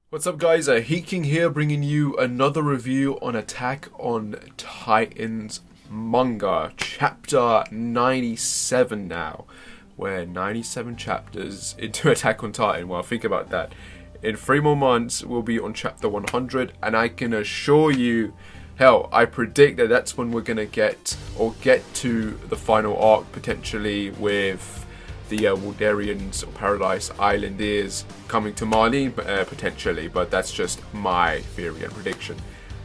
What's up guys, Heeking here bringing you another review on Attack on Titan's manga, chapter 97 now. We're 97 chapters into Attack on Titan. Well, think about that. In 3 more months, we'll be on chapter 100, and I can assure you, hell, I predict that that's when we're gonna get to the final arc, potentially with the Waldarians or Paradise Islanders coming to Marlene, potentially, but that's just my theory and prediction.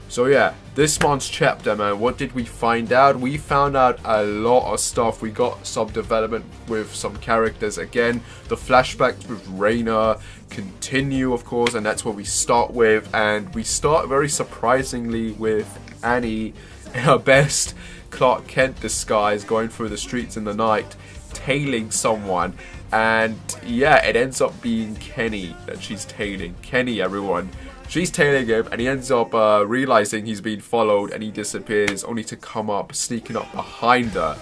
So yeah, this month's chapter, man, what did we find out? We found out a lot of stuff. We got some development with some characters again. The flashbacks with Reiner continue, of course, and that's what we start with. And we start very surprisingly with Annie in her best Clark Kent disguise, going through the streets in the night, tailing someone, and yeah, it ends up being Kenny that she's tailing. Kenny, everyone. She's tailing him, and he ends up realizing he's being followed, and he disappears, only to come up, sneaking up behind her.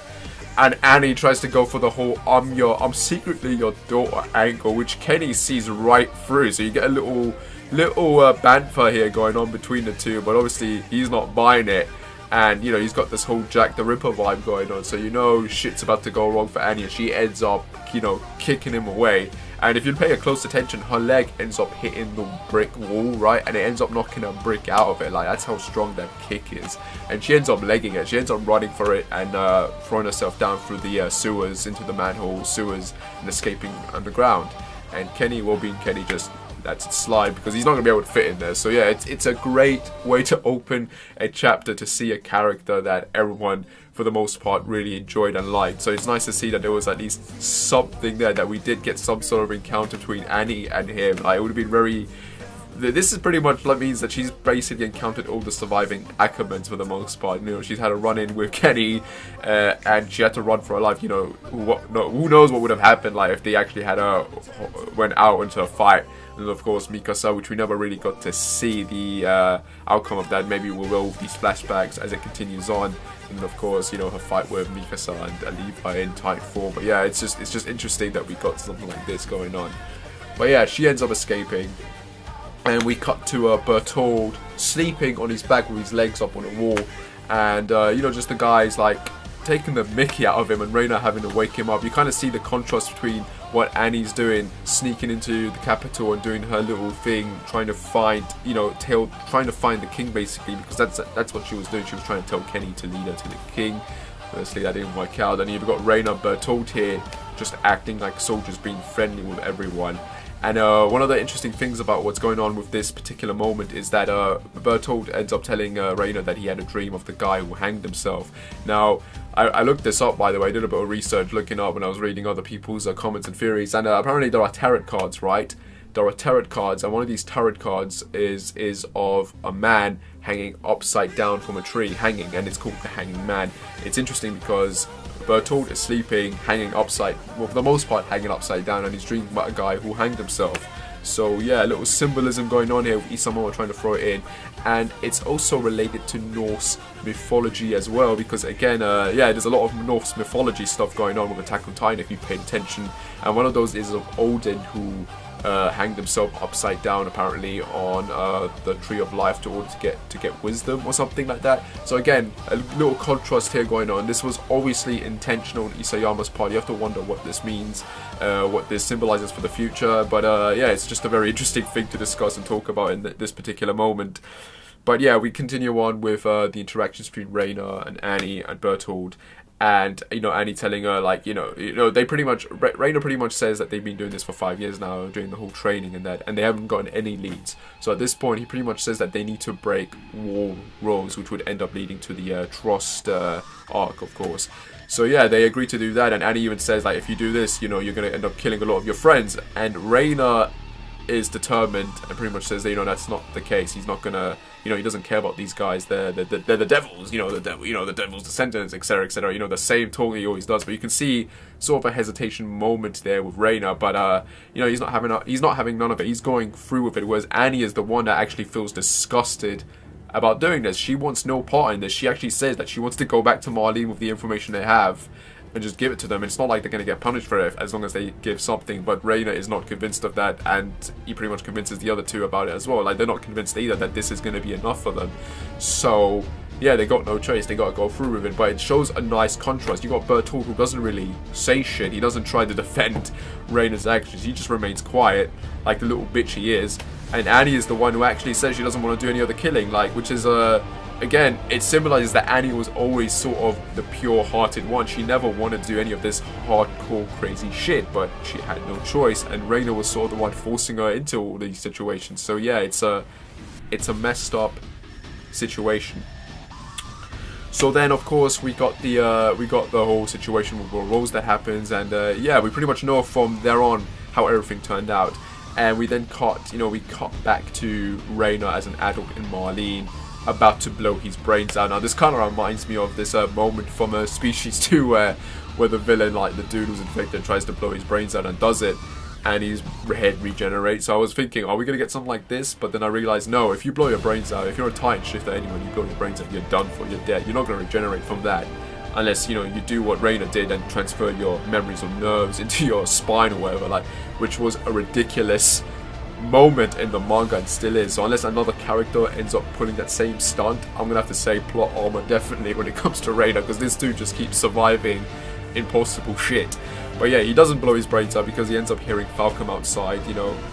And Annie tries to go for the whole I'm secretly your daughter angle, which Kenny sees right through. So you get a little banter here going on between the two, but obviously he's not buying it. And, you know, he's got this whole Jack the Ripper vibe going on. So, you know, shit's about to go wrong for Annie. And she ends up, you know, kicking him away. And if you pay a close attention, her leg ends up hitting the brick wall, right? And it ends up knocking a brick out of it. Like, that's how strong that kick is. And she ends up legging it. She ends up running for it and throwing herself down through the sewers, into the manhole sewers, and escaping underground. And Kenny, well, being Kenny, just that's a slide because he's not going to be able to fit in there. So yeah, it's a great way to open a chapter, to see a character that everyone for the most part really enjoyed and liked. So it's nice to see that there was at least something there, that we did get some sort of encounter between Annie and him. Like, it would have been very... This is pretty much what means that she's basically encountered all the surviving Ackermans for the most part. You know, she's had a run-in with Kenny, and she had to run for her life. You know, who knows what would have happened, like, if they actually had went out into a fight. And of course Mikasa, which we never really got to see the outcome of that. Maybe we will with these flashbacks as it continues on. And of course, you know, her fight with Mikasa and Levi in Titan 4. But yeah, it's just interesting that we got something like this going on. But yeah, she ends up escaping. And we cut to Bertold sleeping on his back with his legs up on a wall. And, you know, just the guys, like, taking the mickey out of him, and Reiner having to wake him up. You kind of see the contrast between what Annie's doing, sneaking into the capital and doing her little thing, trying to find, you know, trying to find the king, basically, because that's what she was doing. She was trying to tell Kenny to lead her to the king. Obviously, that didn't work out. And you've got Reiner, Bertold here, just acting like soldiers, being friendly with everyone. And one of the interesting things about what's going on with this particular moment is that Bertold ends up telling Reiner that he had a dream of the guy who hanged himself. Now, I looked this up, by the way. I did a bit of research looking up when I was reading other people's comments and theories. And apparently there are tarot cards, right? There are tarot cards, and one of these tarot cards is of a man hanging upside down from a tree, hanging, and it's called the Hanging Man. It's interesting because Bertold is sleeping, hanging upside, well, for the most part, hanging upside down, and he's dreaming about a guy who hanged himself. So yeah, a little symbolism going on here with Isamawa trying to throw it in. And it's also related to Norse mythology as well, because again, yeah, there's a lot of Norse mythology stuff going on with Attack on Titan if you paid attention. And one of those is of Odin, who hanged himself upside down apparently on the Tree of Life in order to get wisdom or something like that. So again, a little contrast here going on. This was obviously intentional on Isayama's part. You have to wonder what this means, what this symbolizes for the future. But yeah, it's just a very interesting thing to discuss and talk about in this particular moment. But yeah, we continue on with the interactions between Reiner and Annie and Bertold. And, you know, Annie telling her, like, you know, they pretty much, Reiner pretty much says that they've been doing this for 5 years now, doing the whole training and that, and they haven't gotten any leads. So at this point, he pretty much says that they need to break war roles, which would end up leading to the Trost arc, of course. So yeah, they agree to do that, and Annie even says, like, if you do this, you know, you're going to end up killing a lot of your friends. And Reiner is determined and pretty much says that, you know, that's not the case. He's not gonna, you know, he doesn't care about these guys. They're the devils, you know, the devil's descendants, etc., etc. You know, the same talk he always does. But you can see sort of a hesitation moment there with Reiner. But you know, he's not having none of it. He's going through with it. Whereas Annie is the one that actually feels disgusted about doing this. She wants no part in this. She actually says that she wants to go back to Marlene with the information they have and just give it to them. It's not like they're going to get punished for it as long as they give something, but Reiner is not convinced of that, and he pretty much convinces the other two about it as well. Like, they're not convinced either that this is going to be enough for them. So yeah, they got no choice, they got to go through with it, but it shows a nice contrast. You got Bertolt, who doesn't really say shit, he doesn't try to defend Reiner's actions, he just remains quiet, like the little bitch he is, and Annie is the one who actually says she doesn't want to do any other killing, like, which is, again, it symbolizes that Annie was always sort of the pure-hearted one. She never wanted to do any of this hardcore, crazy shit, but she had no choice, and Reiner was sort of the one forcing her into all these situations. So yeah, it's a messed up situation. So then, of course, we got the whole situation with Rose that happens, and yeah, we pretty much know from there on how everything turned out. And we then cut back to Reiner as an adult in Marlene, about to blow his brains out. Now, this kind of reminds me of this moment from Species 2 where the villain, like the dude who's infected, tries to blow his brains out and does it, and his head regenerates. So I was thinking, are we going to get something like this? But then I realized, no, if you blow your brains out, if you're a Titan shifter anyway, you blow your brains out, you're done for, you're dead. You're not going to regenerate from that. Unless, you do what Reiner did and transfer your memories or nerves into your spine or whatever, like, which was a ridiculous moment in the manga and still is. So unless another character ends up pulling that same stunt, I'm going to have to say plot armor definitely when it comes to Reiner, because this dude just keeps surviving impossible shit. But yeah, he doesn't blow his brains out because he ends up hearing Falcom outside,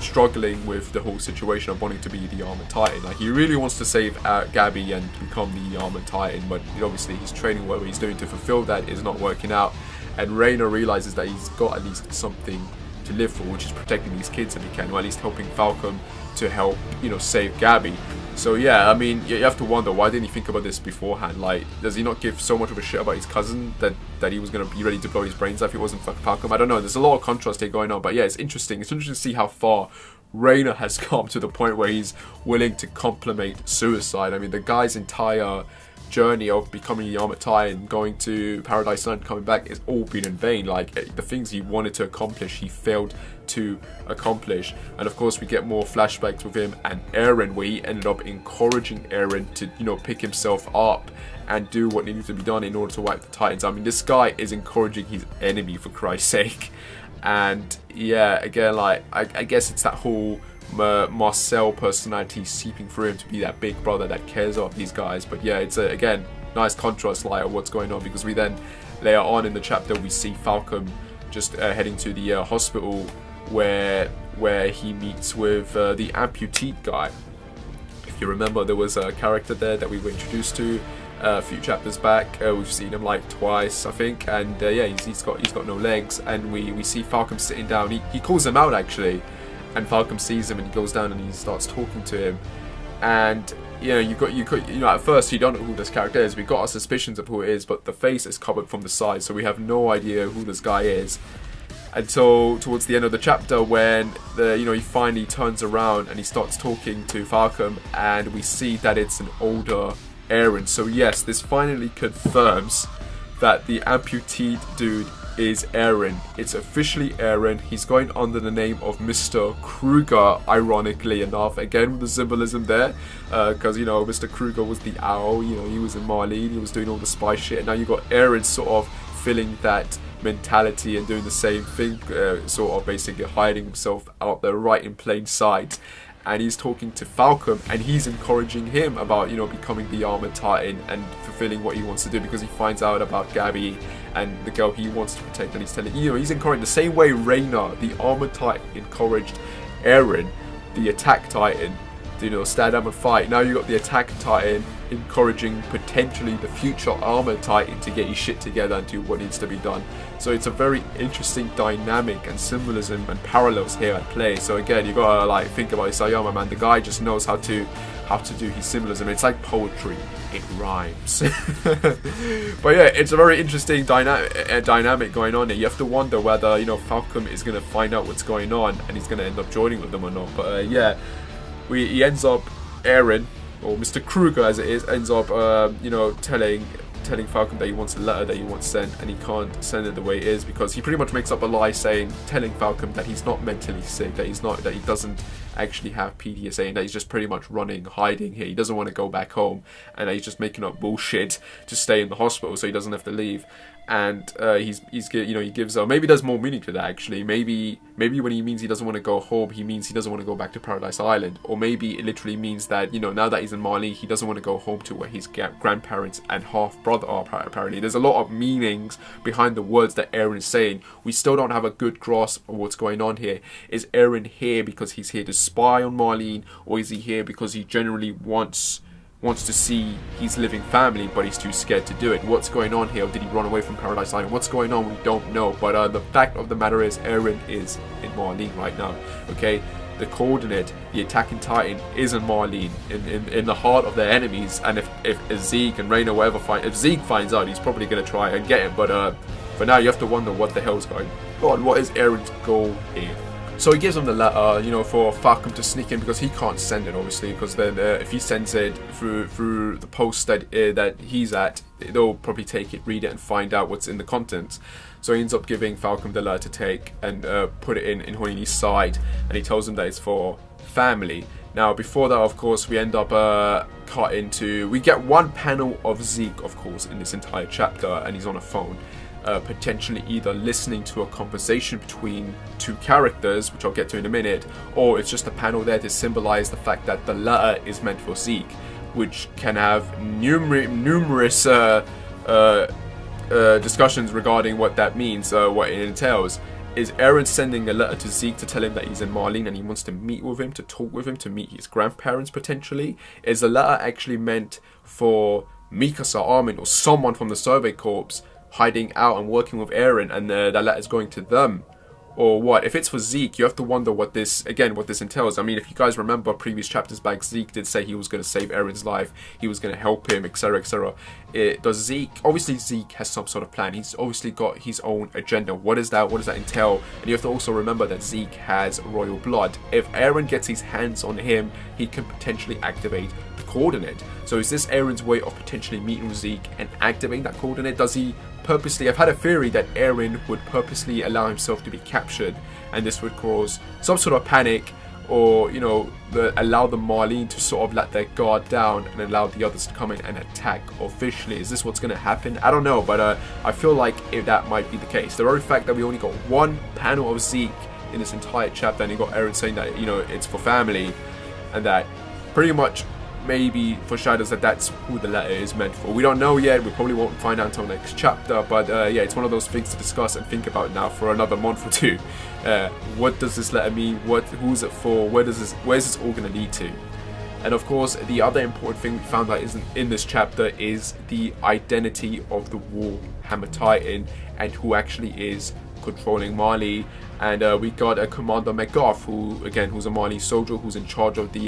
struggling with the whole situation of wanting to be the Armored Titan. Like, he really wants to save Gabby and become the Armored Titan, but obviously his training, whatever he's doing to fulfill that, is not working out. And Reiner realizes that he's got at least something to live for, which is protecting these kids if he can, or at least helping Falcom to help, save Gabby. So yeah, I mean, you have to wonder, why didn't he think about this beforehand? Like, does he not give so much of a shit about his cousin that he was going to be ready to blow his brains out if it wasn't for Falcom? I don't know, there's a lot of contrast here going on, but yeah, it's interesting. It's interesting to see how far Reiner has come to the point where he's willing to contemplate suicide. I mean, the guy's entire journey of becoming the Armored Titan, going to Paradise Land, coming back, it's all been in vain. Like, the things he wanted to accomplish, he failed to accomplish. And of course, we get more flashbacks with him and Eren, where he ended up encouraging Eren to, pick himself up and do what needed to be done in order to wipe the Titans. I mean, this guy is encouraging his enemy, for Christ's sake. And yeah, again, like, I guess it's that whole Marcel personality seeping through him to be that big brother that cares about these guys. But yeah, it's again, nice contrast, like, of what's going on, because we then later on in the chapter we see Falcom just heading to the hospital where he meets with the amputee guy. If you remember, there was a character there that we were introduced to a few chapters back. We've seen him like twice, I think, and yeah, he's got no legs, and we see Falcom sitting down. He calls him out actually. And Falcom sees him and he goes down and he starts talking to him. And at first you don't know who this character is. We got our suspicions of who it is, but the face is covered from the side, so we have no idea who this guy is until towards the end of the chapter, when he finally turns around and he starts talking to Falcom, and we see that it's an older Eren. So yes, this finally confirms that the amputee dude is Eren. It's officially Eren. He's going under the name of Mr. Kruger, ironically enough, again with the symbolism there, because Mr. Kruger was the owl, he was in Marlene, he was doing all the spy shit, and now you got Eren sort of filling that mentality and doing the same thing, sort of basically hiding himself out there right in plain sight. And he's talking to Falcom, and he's encouraging him about, becoming the Armored Titan and fulfilling what he wants to do, because he finds out about Gabby and the girl he wants to protect, and he's telling, he's encouraging the same way Reiner, the Armored Titan, encouraged Eren, the Attack Titan, to, stand up and fight. Now you got the Attack Titan encouraging potentially the future Armored Titan to get his shit together and do what needs to be done. So it's a very interesting dynamic and symbolism and parallels here at play. So again, you gotta think about Isayama, man. The guy just knows how to do his symbolism. It's like poetry. It rhymes. But yeah, it's a very interesting dynamic going on here. You have to wonder whether Falcom is gonna find out what's going on and he's gonna end up joining with them or not. But yeah, he ends up, Eren, or Mr. Kruger as it is, ends up telling Falcom that he wants a letter that he wants sent, and he can't send it the way it is, because he pretty much makes up a lie telling Falcom that he's not mentally sick, that he doesn't actually have PTSD, and that he's just pretty much hiding here. He doesn't want to go back home, and that he's just making up bullshit to stay in the hospital so he doesn't have to leave. and he gives maybe there's more meaning to that actually. Maybe when he means he doesn't want to go home, he means he doesn't want to go back to Paradise Island, or maybe it literally means that now that he's in Marley, he doesn't want to go home to where his grandparents and half brother are. Apparently, there's a lot of meanings behind the words that Eren is saying. We still don't have a good grasp of what's going on here. Is Eren here because he's here to spy on Marlene, or is he here because he generally wants to see his living family, but he's too scared to do it? What's going on here? Or did he run away from Paradise Island? What's going on? We don't know. But the fact of the matter is, Eren is in Marlene right now. Okay, the coordinate, the attacking Titan, is in Marlene, in the heart of their enemies. And if Zeke and Reiner, if Zeke finds out, he's probably gonna try and get him. But for now, you have to wonder what the hell's going on. What is Eren's goal here? So he gives him the letter, for Falcon to sneak in, because he can't send it, obviously, because then if he sends it through the post that he's at, they'll probably take it, read it, and find out what's in the contents. So he ends up giving Falcon the letter to take and put it in Hoini's side, and he tells him that it's for family. Now, before that, of course, we end up we get one panel of Zeke, of course, in this entire chapter, and he's on a phone. Potentially either listening to a conversation between two characters, which I'll get to in a minute, or it's just a panel there to symbolize the fact that the letter is meant for Zeke, which can have numerous discussions regarding what that means, what it entails. Is Eren sending a letter to Zeke to tell him that he's in Marlene and he wants to meet with him, to talk with him, to meet his grandparents potentially? Is the letter actually meant for Mikasa, Armin, or someone from the Survey Corps hiding out and working with Eren, and that letter's going to them? Or what? If it's for Zeke, you have to wonder what this entails. I mean, if you guys remember previous chapters back, Zeke did say he was going to save Eren's life, he was going to help him, etc, etc. Obviously Zeke has some sort of plan. He's obviously got his own agenda. What is that? What does that entail? And you have to also remember that Zeke has royal blood. If Eren gets his hands on him, he can potentially activate the coordinate. So is this Eren's way of potentially meeting with Zeke and activating that coordinate? Does he purposely... I've had a theory that Eren would purposely allow himself to be captured, and this would cause some sort of panic, or allow the Marlene to sort of let their guard down and allow the others to come in and attack officially. Is this what's going to happen? I don't know, but I feel like that might be the case. The very fact that we only got one panel of Zeke in this entire chapter, and you got Eren saying that it's for family, and that pretty much maybe foreshadows that that's who the letter is meant for. We don't know yet. We probably won't find out until next chapter, but yeah, it's one of those things to discuss and think about now for another month or two. What does this letter mean? Who's it for? Where's this all going to lead to? And of course, the other important thing we found out isn't in this chapter is the identity of the Warhammer Titan and who actually is controlling Marley. And we got a Commander McGough, who's a Marlene soldier, who's in charge of the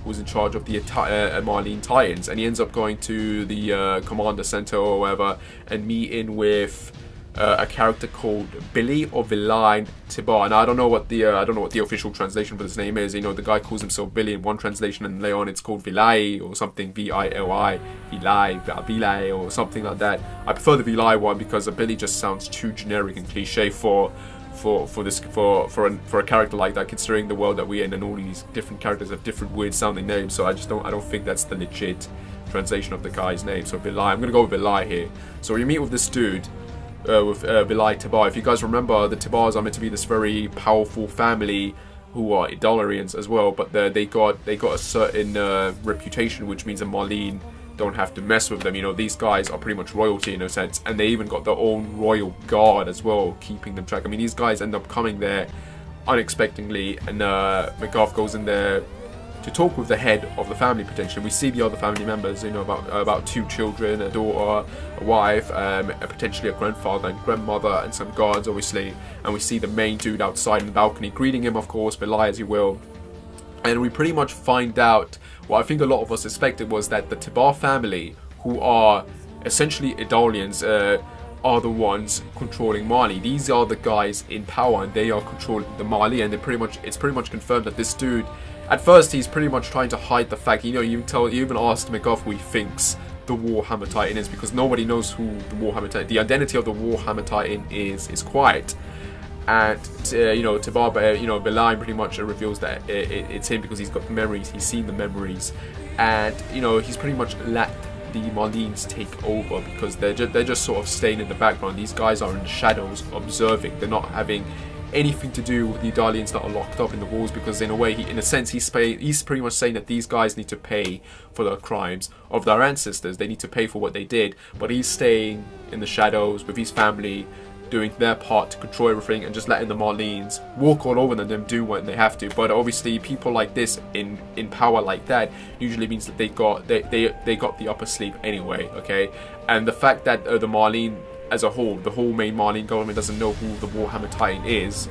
Marlene Titans, and he ends up going to the Commander Center or whatever and meeting with a character called Billy or Vilain Tybur. And I don't know what the official translation for this name is. The guy calls himself Billy in one translation, and later on it's called Vilai or something, Vili, Vilai or something like that. I prefer the Vilai one because Billy just sounds too generic and cliche for a character like that, considering the world that we're in and all these different characters have different weird sounding names. So I don't think that's the legit translation of the guy's name. So Vilai, I'm gonna go with Vilai here. So we meet with this dude with Vilai Tybur. If you guys remember, the Tyburs are meant to be this very powerful family who are Idolarians as well, but they got a certain reputation, which means that Marlene don't have to mess with them. These guys are pretty much royalty in a sense, and they even got their own royal guard as well, keeping them track. I mean, these guys end up coming there unexpectedly, and McGough goes in there to talk with the head of the family potentially. We see the other family members, about 2 children, a daughter, a wife, potentially a grandfather and grandmother, and some guards obviously. And we see the main dude outside in the balcony greeting him, of course, Belai as you will. And we pretty much find out what I think a lot of us expected was that the Tybur family, who are essentially Idolians, are the ones controlling Marley. These are the guys in power, and they are controlling the Marley. And it's pretty much confirmed that this dude, at first, he's pretty much trying to hide the fact. You even asked McGough who he thinks the Warhammer Titan is, because nobody knows who the Warhammer Titan. The identity of the Warhammer Titan is quiet. And Tybur, Belai pretty much reveals that it's him because he's got the memories. He's seen the memories, and he's pretty much let the Marines take over, because they're just sort of staying in the background. These guys are in the shadows observing. They're not having anything to do with the Idalians that are locked up in the walls, because in a way, in a sense, he's pretty much saying that these guys need to pay for the crimes of their ancestors. They need to pay for what they did, but he's staying in the shadows with his family, doing their part to control everything, and just letting the Marines walk all over them, do what they have to. But obviously, people like this in power like that usually means that they got the upper sleeve anyway. Okay, and the fact that the Marine as a whole, the whole main Marine government doesn't know who the Warhammer Titan is,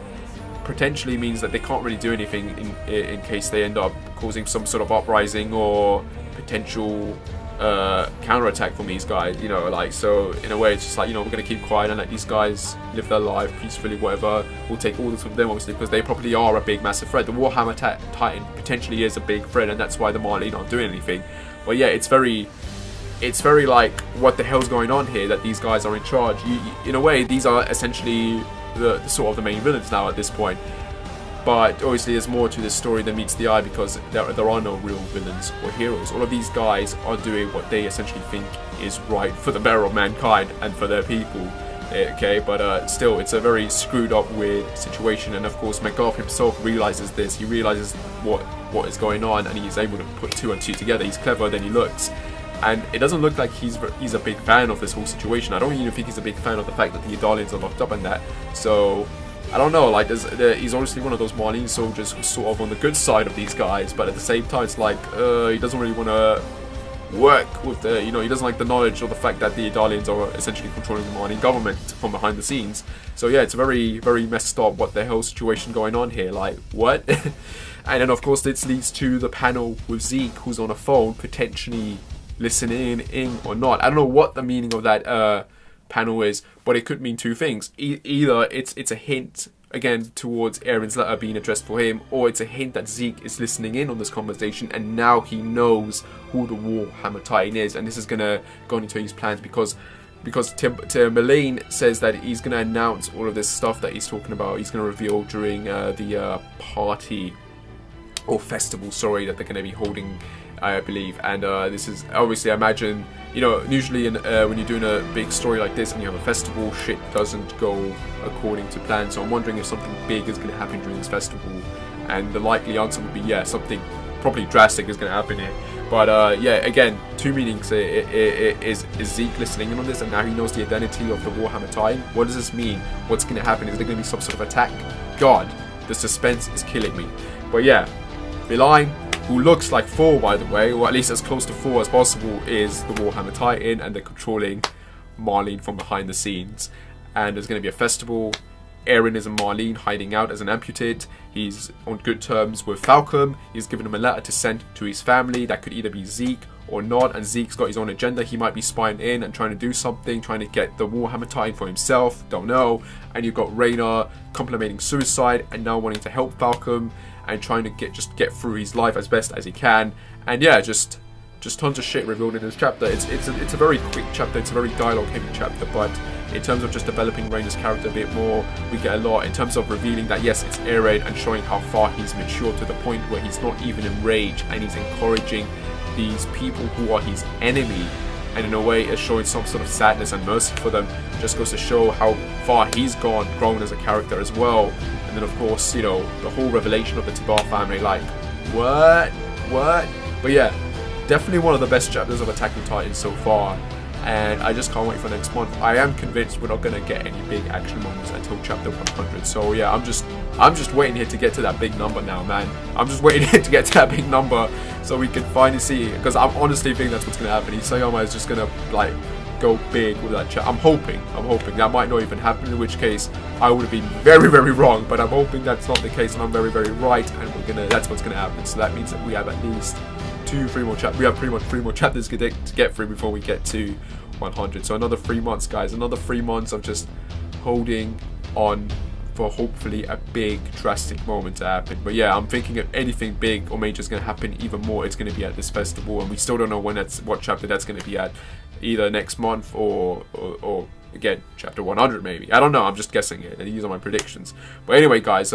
potentially means that they can't really do anything in case they end up causing some sort of uprising or potential counterattack from these guys, you know, like, so in a way it's just like, you know, we're going to keep quiet and let these guys live their life peacefully, whatever. We'll take orders from them, obviously, because they probably are a big, massive threat. The Warhammer Titan potentially is a big threat, and that's why the Marine aren't doing anything. But yeah, it's very like, what the hell's going on here, that these guys are in charge. In a way, these are essentially the sort of the main villains now at this point. But obviously there's more to this story than meets the eye, because there are no real villains or heroes. All of these guys are doing what they essentially think is right for the better of mankind and for their people. Okay, but still, it's a very screwed up, weird situation. And of course, McGarth himself realizes this. He realizes what is going on, and he's able to put two and two together. He's cleverer than he looks. And it doesn't look like he's a big fan of this whole situation. I don't even think he's a big fan of the fact that the Idalians are locked up and that. So I don't know, like, he's honestly one of those Marine soldiers who's sort of on the good side of these guys, but at the same time, it's like, he doesn't really want to work with the, you know, he doesn't like the knowledge or the fact that the Idalians are essentially controlling the Marine government from behind the scenes. So yeah, it's a very, very messed up, what the hell situation going on here, like, what? And then of course this leads to the panel with Zeke, who's on a phone, potentially listening in or not. I don't know what the meaning of that panel is, but it could mean two things. Either it's a hint again towards Eren's letter being addressed for him, or it's a hint that Zeke is listening in on this conversation and now he knows who the Warhammer Titan is, and this is gonna go into his plans, because Timberlane says that he's gonna announce all of this stuff that he's talking about. He's gonna reveal during the party or festival, sorry, that they're gonna be holding, I believe. And this is obviously, I imagine, you know, usually when you're doing a big story like this and you have a festival, shit doesn't go according to plan. So I'm wondering if something big is going to happen during this festival, and the likely answer would be yeah, something probably drastic is going to happen here. But yeah, again, two meanings. Is Zeke listening in on this, and now he knows the identity of the Warhammer Titan? What does this mean? What's going to happen? Is there going to be some sort of attack? God, the suspense is killing me. But yeah, Villain, who looks like Thor, by the way, or at least as close to Thor as possible, is the Warhammer Titan, and they're controlling Marlene from behind the scenes. And there's going to be a festival. Eren is a Marlene hiding out as an amputee. He's on good terms with Falcom. He's given him a letter to send to his family. That could either be Zeke or not, and Zeke's got his own agenda. He might be spying in and trying to do something, trying to get the Warhammer Titan for himself, don't know. And you've got Reiner contemplating suicide and now wanting to help Falcom and trying to get through his life as best as he can. And yeah, just tons of shit revealed in this chapter. It's a very quick chapter, it's a very dialogue heavy chapter, but in terms of just developing Reiner's character a bit more, we get a lot in terms of revealing that yes, it's Eren, and showing how far he's matured to the point where he's not even enraged and he's encouraging these people who are his enemy, and in a way is showing some sort of sadness and mercy for them. Just goes to show how far he's grown as a character as well. And then of course, you know, the whole revelation of the Tybur family, like, what? But yeah, definitely one of the best chapters of Attack on Titan so far, and I just can't wait for next month. I am convinced we're not going to get any big action moments until chapter 100, so yeah, I'm just waiting here to get to that big number now, man. I'm just waiting here to get to that big number so we can finally see, because I'm honestly think that's what's going to happen. Isayama is just going to, like, go big with that chapter. I'm hoping that might not even happen, in which case I would have been very, very wrong, but I'm hoping that's not the case and I'm very, very right, and that's what's going to happen. So that means that we have at least 3 more chapters. We have pretty much 3 more chapters to get through before we get to 100. So another 3 months, guys. Another 3 months of just holding on for hopefully a big drastic moment to happen. But yeah, I'm thinking if anything big or major is going to happen even more, it's going to be at this festival, and we still don't know what chapter that's going to be at, either next month or Again, chapter 100 maybe. I don't know, I'm just guessing it. These are my predictions. But anyway, guys,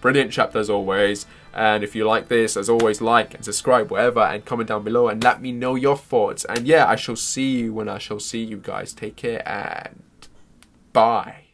brilliant chapter as always. And if you like this, as always, like and subscribe, whatever, and comment down below and let me know your thoughts. And yeah, I shall see you when I shall see you guys. Take care and bye.